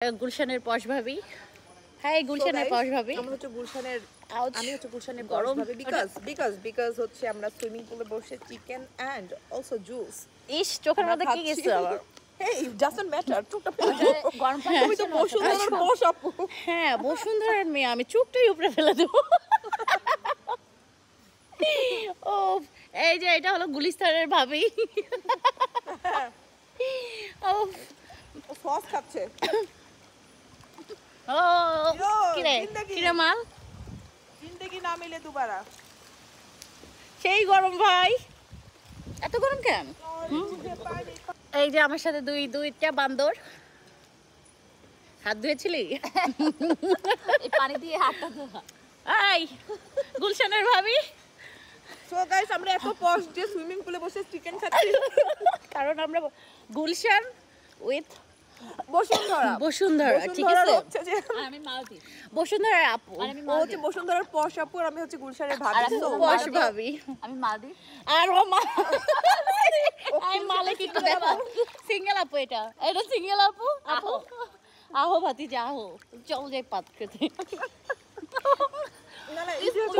গুলশানের পশ ভাবি। হ্যাঁ গুলশানের পশ ভাবি। আমি হচ্ছে গুলশানের পশ গরম ভাবি বিকজ হচ্ছে আমরা সুইমিং পুলে বসে চিকেন এন্ড অলসো জুস। ইস চোখের মধ্যে কি গেছে আবার? হেই ডাজন্ট ম্যাটার চোখটা পড়ে গরম পানি তুমি তো বসুন্ধরার বস আপু। হ্যাঁ বসুন্ধরার মেয়ে, আমি চোখটাই উপরে ফেলে দেব। ও এই যে এটা হলো গুলিস্তানের ভাবি। ও সস খাচ্ছে। ও কিরে কিরে মাল জিন্দেগি না মিলে দুবারা। সেই গরম ভাই, এত গরম কেন? এই যে আমার সাথে দুইটা বান্দর। হাত ধুয়েছিলি? এই পানি দিয়ে হাতটা ধোয়া। এই গুলশানের ভাবি। সো গাইস আমরা এত পশ যে সুইমিং পুলে বসে চিকেন খাচ্ছি কারণ আমরা গুলশান উইথ বসুন্ধরা ঠিক আছে। হচ্ছে যে আর আমি মালদ্বীপ। বসুন্ধরার আপু, আর আমি ও হচ্ছে বসুন্ধরার পশ আপু আর আমি হচ্ছে গুলশানের ভাবি। আর আমি So, পশ ভাবি। আমি মালদ্বীপ। আর ও মা আমি মালিক একটু দেখো সিঙ্গেল আপু, এটা সিঙ্গেল আপু। আপু আহো ভাতি যাও, চল যাই পাত খেতে। না, এই যে হচ্ছে